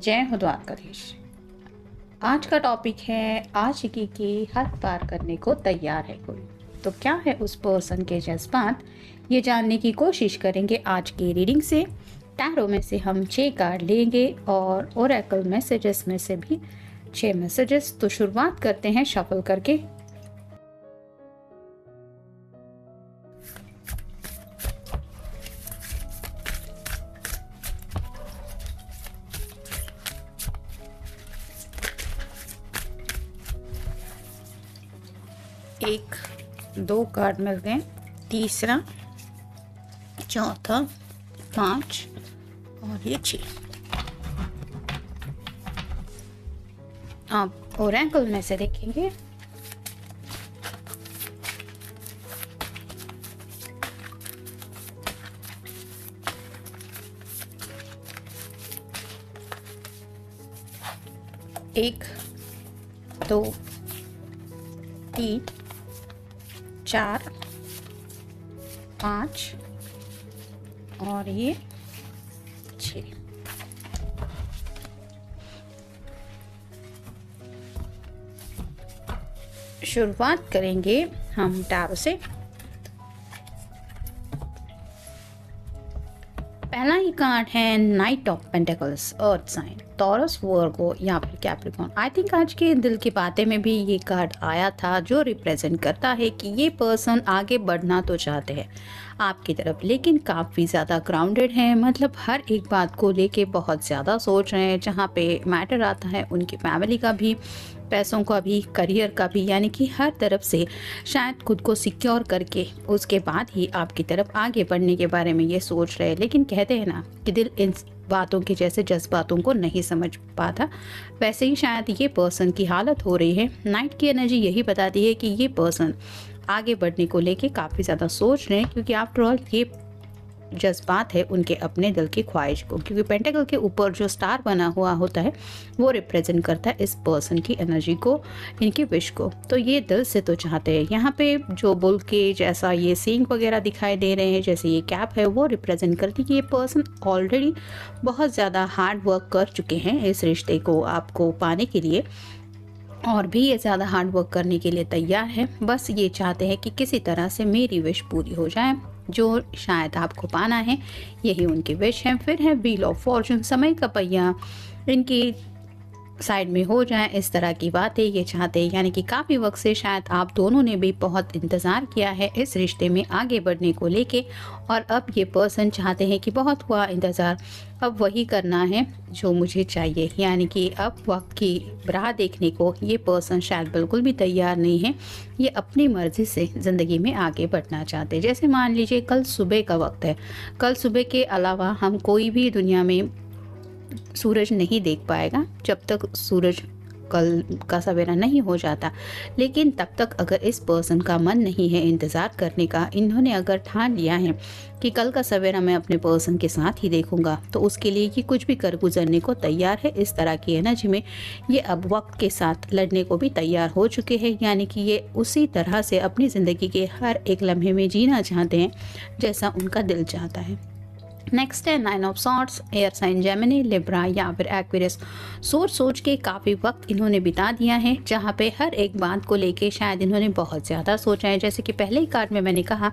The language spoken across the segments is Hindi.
जय हो द्वारकाधीश। आज का टॉपिक है आशिकी की हद पार करने को तैयार है कोई। तो क्या है उस पर्सन के जज्बात, ये जानने की कोशिश करेंगे आज की रीडिंग से। टैरो में से हम 6 कार्ड लेंगे और ओरेकल मैसेजेस में से भी 6 मैसेजेस। तो शुरुआत करते हैं शफल करके। एक 2 कार्ड मिल गए, तीसरा, चौथा, 5 और ये 6। आप ओरेकल में से देखेंगे। एक, 2, 3, 4, 5 और ये 6। शुरुआत करेंगे हम टैरो से। पहला ही कार्ड है knight of pentacles, earth sign, Taurus, Virgo या फिर कैप्रिकॉर्न। आई थिंक आज के दिल की बातें में भी ये कार्ड आया था, जो रिप्रेजेंट करता है कि ये पर्सन आगे बढ़ना तो चाहते हैं आपकी तरफ, लेकिन काफ़ी ज़्यादा ग्राउंडेड हैं। मतलब हर एक बात को लेके बहुत ज़्यादा सोच रहे हैं। जहाँ पे मैटर आता है उनकी फैमिली का भी, पैसों का भी, करियर का भी, यानी कि हर तरफ से शायद खुद को सिक्योर करके उसके बाद ही आपकी तरफ आगे बढ़ने के बारे में ये सोच रहे हैं। लेकिन कहते हैं ना कि दिल इन बातों के जैसे जज्बातों को नहीं समझ पाता, वैसे ही शायद ये पर्सन की हालत हो रही है। नाइट की एनर्जी यही बताती है कि ये पर्सन आगे बढ़ने को लेके काफ़ी ज़्यादा सोच रहे हैं, क्योंकि आफ्टर ऑल ये जज्बात है उनके अपने दिल की ख्वाहिश को। क्योंकि पेंटिकल के ऊपर जो स्टार बना हुआ होता है वो रिप्रेजेंट करता है इस पर्सन की एनर्जी को, इनकी विश को। तो ये दिल से तो चाहते हैं। यहाँ पे जो बुल के जैसा ये सींग वगैरह दिखाई दे रहे हैं, जैसे ये कैप है, वो रिप्रेजेंट करती है कि ये पर्सन ऑलरेडी बहुत ज़्यादा हार्ड वर्क कर चुके हैं इस रिश्ते को आपको पाने के लिए, और भी ये ज़्यादा हार्ड वर्क करने के लिए तैयार है। बस ये चाहते हैं कि किसी तरह से मेरी विश पूरी हो जाए, जो शायद आपको पाना है, यही उनकी विश है। फिर है व्हील ऑफ फॉर्चून, समय का पहिया इनकी साइड में हो जाए, इस तरह की बातें ये चाहते हैं। यानी कि काफ़ी वक्त से शायद आप दोनों ने भी बहुत इंतज़ार किया है इस रिश्ते में आगे बढ़ने को लेके, और अब ये पर्सन चाहते हैं कि बहुत हुआ इंतज़ार, अब वही करना है जो मुझे चाहिए। यानी कि अब वक्त की राह देखने को ये पर्सन शायद बिल्कुल भी तैयार नहीं है। ये अपनी मर्ज़ी से ज़िंदगी में आगे बढ़ना चाहते हैं। जैसे मान लीजिए कल सुबह का वक्त है, कल सुबह के अलावा हम कोई भी दुनिया में सूरज नहीं देख पाएगा जब तक सूरज कल का सवेरा नहीं हो जाता। लेकिन तब तक अगर इस पर्सन का मन नहीं है इंतज़ार करने का, इन्होंने अगर ठान लिया है कि कल का सवेरा मैं अपने पर्सन के साथ ही देखूंगा, तो उसके लिए ये कुछ भी कर गुजरने को तैयार है। इस तरह की एनर्जी में ये अब वक्त के साथ लड़ने को भी तैयार हो चुके हैं। यानी कि ये उसी तरह से अपनी ज़िंदगी के हर एक लम्हे में जीना चाहते हैं जैसा उनका दिल चाहता है। नेक्स्ट है 9 of swords, air sign Gemini, Libra या फिर एक्वेरियस। सोच सोच के काफ़ी वक्त इन्होंने बिता दिया है, जहाँ पे हर एक बात को लेके शायद इन्होंने बहुत ज़्यादा सोचा है। जैसे कि पहले ही कार्ड में मैंने कहा,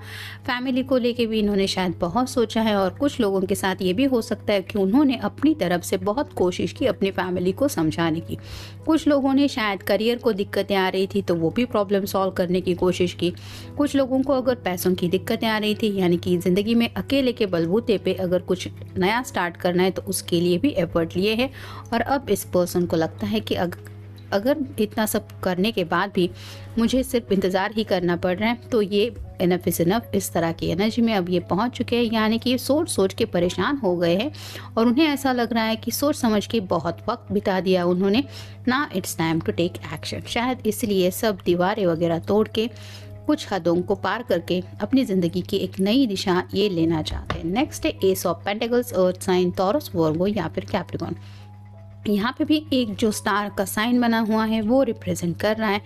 फैमिली को लेके भी इन्होंने शायद बहुत सोचा है, और कुछ लोगों के साथ ये भी हो सकता है कि उन्होंने अपनी तरफ से बहुत कोशिश की अपनी फैमिली को समझाने की। कुछ लोगों ने शायद करियर को दिक्कतें आ रही थी तो वो भी प्रॉब्लम सॉल्व करने की कोशिश की। कुछ लोगों को अगर पैसों की दिक्कतें आ रही थी, यानी कि ज़िंदगी में अकेले के बलबूते पे अगर कुछ नया स्टार्ट करना है, तो उसके लिए भी एफर्ट लिए है। और अब इस पर्सन को लगता है कि अगर इतना सब करने के बाद भी मुझे सिर्फ इंतज़ार ही करना पड़ रहा है, तो ये इनफ इज़ इनफ, इस तरह की एनर्जी में अब ये पहुंच चुके हैं। यानी कि ये सोच सोच के परेशान हो गए हैं, और उन्हें ऐसा लग रहा है कि सोच समझ के बहुत वक्त बिता दिया उन्होंने ना, it's time to take action. शायद इसलिए सब दीवारें वगैरह तोड़ के, कुछ हदों को पार करके अपनी ज़िंदगी की एक नई दिशा ये लेना चाहते हैं। नेक्स्ट है ace of pentacles, earth sign, Taurus, Virgo या फिर कैप्रिकॉर्न। यहाँ पे भी एक जो स्टार का साइन बना हुआ है वो रिप्रेजेंट कर रहा है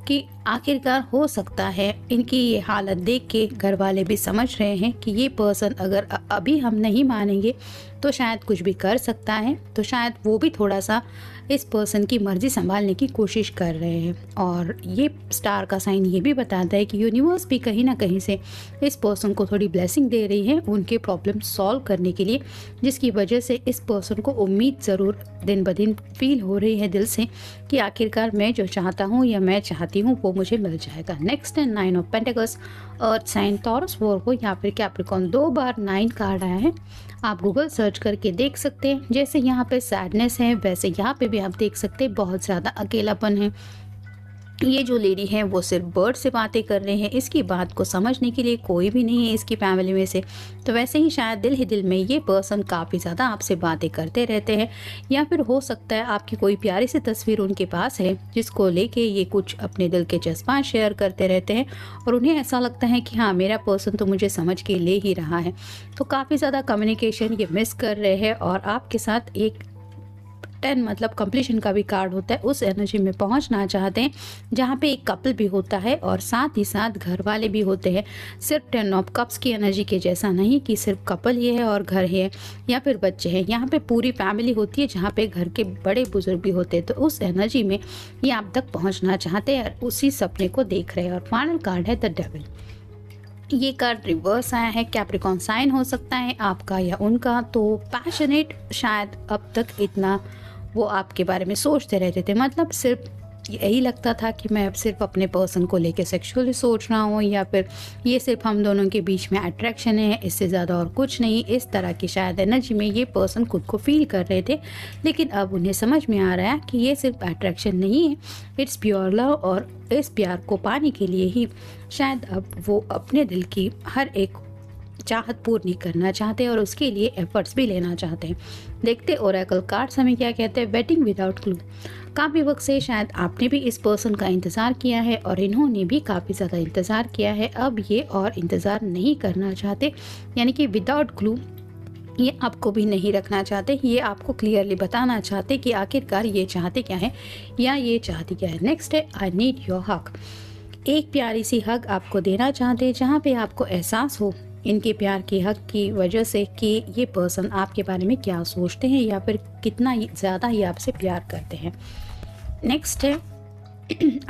कि आखिरकार हो सकता है इनकी ये हालत देख के घर वाले भी समझ रहे हैं कि ये पर्सन अगर अभी हम नहीं मानेंगे तो शायद कुछ भी कर सकता है, तो शायद वो भी थोड़ा सा इस पर्सन की मर्ज़ी संभालने की कोशिश कर रहे हैं। और ये स्टार का साइन ये भी बताता है कि यूनिवर्स भी कहीं ना कहीं से इस पर्सन को थोड़ी ब्लेसिंग दे रही है उनके प्रॉब्लम सॉल्व करने के लिए, जिसकी वजह से इस पर्सन को उम्मीद ज़रूर दिन ब दिन फील हो रही है दिल से कि आखिरकार मैं जो चाहता हूँ या मैं चाहती हूँ वो मुझे मिल जाएगा। नेक्स्ट है 9 of pentacles, earth sign, Taurus, Virgo या फिर कैप्रिकॉर्न। 2 बार 9 कार्ड आया है, आप गूगल सर्च करके देख सकते हैं। जैसे यहाँ पे सैडनेस है वैसे यहाँ पे भी आप देख सकते हैं बहुत ज़्यादा अकेलापन है। ये जो लेडी है वो सिर्फ बर्ड से बातें कर रहे हैं, इसकी बात को समझने के लिए कोई भी नहीं है इसकी फैमिली में से। तो वैसे ही शायद दिल ही दिल में ये पर्सन काफ़ी ज़्यादा आपसे बातें करते रहते हैं, या फिर हो सकता है आपकी कोई प्यारी सी तस्वीर उनके पास है जिसको लेके ये कुछ अपने दिल के जज्बात शेयर करते रहते हैं और उन्हें ऐसा लगता है कि हाँ मेरा पर्सन तो मुझे समझ के ले ही रहा है। तो काफ़ी ज़्यादा कम्युनिकेशन ये मिस कर रहे हैं और आपके साथ एक 10 मतलब कंप्लीशन का भी कार्ड होता है, उस एनर्जी में पहुंचना चाहते हैं जहां पे एक कपल भी होता है और साथ ही साथ घर वाले भी होते हैं। सिर्फ 10 ऑफ कप्स की एनर्जी के जैसा नहीं कि सिर्फ कपल ही है और घर है या फिर बच्चे हैं, यहाँ पे पूरी फैमिली होती है जहाँ पे घर के बड़े बुजुर्ग भी होते हैं। तो उस एनर्जी में ये आप तक पहुँचना चाहते हैं और उसी सपने को देख रहे हैं। और फाइनल कार्ड है द डेविल। ये कार्ड रिवर्स आया है, कैप्रिकॉर्न साइन हो सकता है आपका या उनका। तो पैशनेट शायद अब तक इतना वो आपके बारे में सोचते रहते थे, मतलब सिर्फ यही लगता था कि मैं अब सिर्फ अपने पर्सन को लेके सेक्सुअली सोच रहा हूँ या फिर ये सिर्फ हम दोनों के बीच में अट्रैक्शन है, इससे ज़्यादा और कुछ नहीं। इस तरह की शायद एनर्जी में ये पर्सन खुद को फील कर रहे थे, लेकिन अब उन्हें समझ में आ रहा है कि ये सिर्फ अट्रैक्शन नहीं है, इट्स प्योर लव। और इस प्यार को पाने के लिए ही शायद अब वो अपने दिल की हर एक चाहत पूरी करना चाहते हैं और उसके लिए एफर्ट्स भी लेना चाहते हैं। देखते ओरेकल कार्ड्स हमें क्या कहते हैं। Waiting without clue. काफ़ी वक्त से शायद आपने भी इस पर्सन का इंतज़ार किया है और इन्होंने भी काफ़ी ज़्यादा इंतज़ार किया है। अब ये और इंतज़ार नहीं करना चाहते, यानी कि विदाउट क्लू ये आपको भी नहीं रखना चाहते, ये आपको क्लियरली बताना चाहते कि आखिरकार ये चाहते क्या है या ये चाहती क्या है। नेक्स्ट है आई नीड योर हक। एक प्यारी सी हक आपको देना चाहते हैं जहाँ पे आपको एहसास हो इनके प्यार के हक की वजह से कि ये पर्सन आपके बारे में क्या सोचते हैं या फिर कितना ज़्यादा ये आपसे प्यार करते हैं। नेक्स्ट है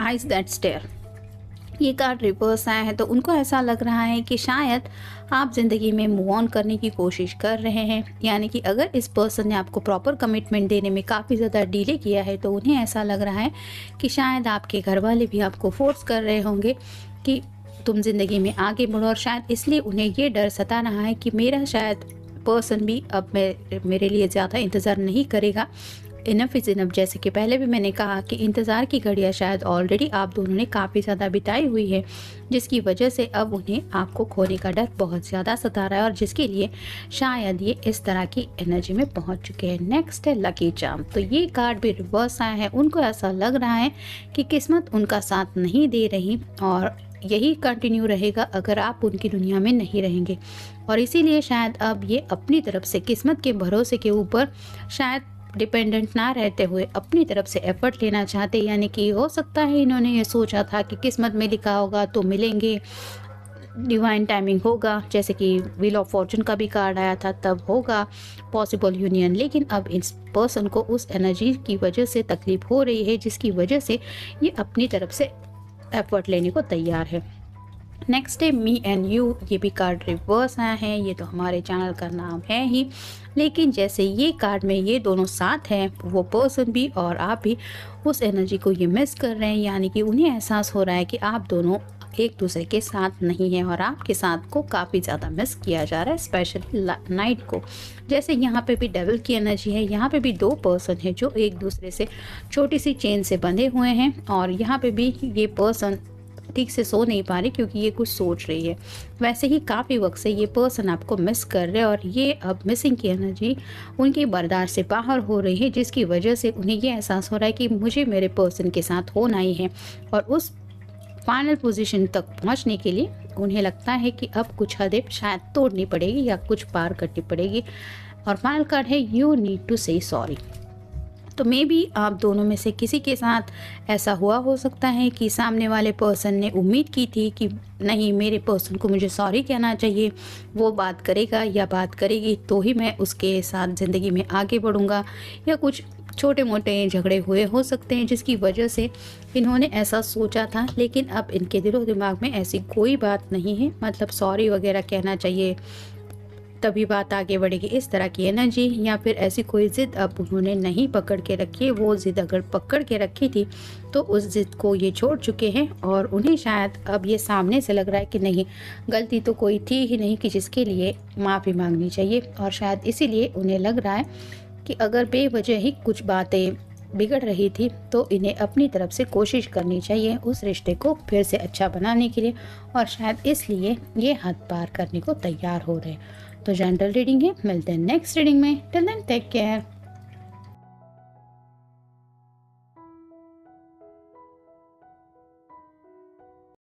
आइज दैट स्टेयर। ये कार्ड रिवर्स आया है, तो उनको ऐसा लग रहा है कि शायद आप ज़िंदगी में मूव ऑन करने की कोशिश कर रहे हैं, यानी कि अगर इस पर्सन ने आपको प्रॉपर कमिटमेंट देने में काफ़ी ज़्यादा डिले किया है तो उन्हें ऐसा लग रहा है कि शायद आपके घर वाले भी आपको फोर्स कर रहे होंगे कि तुम ज़िंदगी में आगे बढ़ो। और शायद इसलिए उन्हें ये डर सता रहा है कि मेरा शायद पर्सन भी अब मेरे लिए ज़्यादा इंतज़ार नहीं करेगा, इनफ इज़ इनफ। जैसे कि पहले भी मैंने कहा कि इंतज़ार की घड़ियाँ शायद ऑलरेडी आप दोनों ने काफ़ी ज़्यादा बिताई हुई है, जिसकी वजह से अब उन्हें आपको खोने का डर बहुत ज़्यादा सता रहा है और जिसके लिए शायद ये इस तरह की एनर्जी में पहुंच चुके हैं। नेक्स्ट है लकी चार्म। तो ये कार्ड भी रिवर्स आया है, उनको ऐसा लग रहा है कि किस्मत उनका साथ नहीं दे रही और यही कंटिन्यू रहेगा अगर आप उनकी दुनिया में नहीं रहेंगे। और इसीलिए शायद अब ये अपनी तरफ से किस्मत के भरोसे के ऊपर शायद डिपेंडेंट ना रहते हुए अपनी तरफ से एफर्ट लेना चाहते, यानी कि हो सकता है इन्होंने ये सोचा था कि किस्मत में लिखा होगा तो मिलेंगे, डिवाइन टाइमिंग होगा, जैसे कि व्हील ऑफ फॉर्चून का भी कार्ड आया था तब होगा पॉसिबल यूनियन। लेकिन अब इस पर्सन को उस एनर्जी की वजह से तकलीफ हो रही है जिसकी वजह से ये अपनी तरफ से एफर्ट लेने को तैयार है। नेक्स्ट है मी एंड यू। ये भी कार्ड रिवर्स आया है, ये तो हमारे चैनल का नाम है ही, लेकिन जैसे ये कार्ड में ये दोनों साथ हैं, वो पर्सन भी और आप भी उस एनर्जी को ये मिस कर रहे हैं, यानी कि उन्हें एहसास हो रहा है कि आप दोनों एक दूसरे के साथ नहीं है और आपके साथ को काफ़ी ज़्यादा मिस किया जा रहा है, स्पेशली नाइट को। जैसे यहाँ पे भी डेविल की एनर्जी है, यहाँ पे भी 2 पर्सन है जो एक दूसरे से छोटी सी चेन से बंधे हुए हैं और यहाँ पे भी ये पर्सन ठीक से सो नहीं पा रही क्योंकि ये कुछ सोच रही है। वैसे ही काफ़ी वक्त से ये पर्सन आपको मिस कर रहे हैं और ये अब मिसिंग की एनर्जी उनकी बर्दाश्त से बाहर हो रही है, जिसकी वजह से उन्हें ये एहसास हो रहा है कि मुझे मेरे पर्सन के साथ होना ही है। और उस फाइनल पोजीशन तक पहुंचने के लिए उन्हें लगता है कि अब कुछ हदें शायद तोड़नी पड़ेगी या कुछ पार करनी पड़ेगी। और फाइनल कार्ड है यू नीड टू से सॉरी। तो मे बी आप दोनों में से किसी के साथ ऐसा हुआ हो सकता है कि सामने वाले पर्सन ने उम्मीद की थी कि नहीं, मेरे पर्सन को मुझे सॉरी कहना चाहिए, वो बात करेगा या बात करेगी तो ही मैं उसके साथ ज़िंदगी में आगे बढ़ूँगा, या कुछ छोटे मोटे झगड़े हुए हो सकते हैं जिसकी वजह से इन्होंने ऐसा सोचा था। लेकिन अब इनके दिलो दिमाग में ऐसी कोई बात नहीं है, मतलब सॉरी वगैरह कहना चाहिए तभी बात आगे बढ़ेगी, इस तरह की एनर्जी, या फिर ऐसी कोई ज़िद अब उन्होंने नहीं पकड़ के रखी है। वो ज़िद अगर पकड़ के रखी थी तो उस ज़िद को ये छोड़ चुके हैं, और उन्हें शायद अब ये सामने से लग रहा है कि नहीं, गलती तो कोई थी ही नहीं कि जिसके लिए माफ़ी मांगनी चाहिए। और शायद इसीलिए उन्हें लग रहा है कि अगर बेवजह ही कुछ बातें बिगड़ रही थी तो इन्हें अपनी तरफ से कोशिश करनी चाहिए उस रिश्ते को फिर से अच्छा बनाने के लिए, और शायद इसलिए ये हद पार करने को तैयार हो रहे हैं। तो जनरल रीडिंग है, मिलते हैं नेक्स्ट रीडिंग में। Till then take care.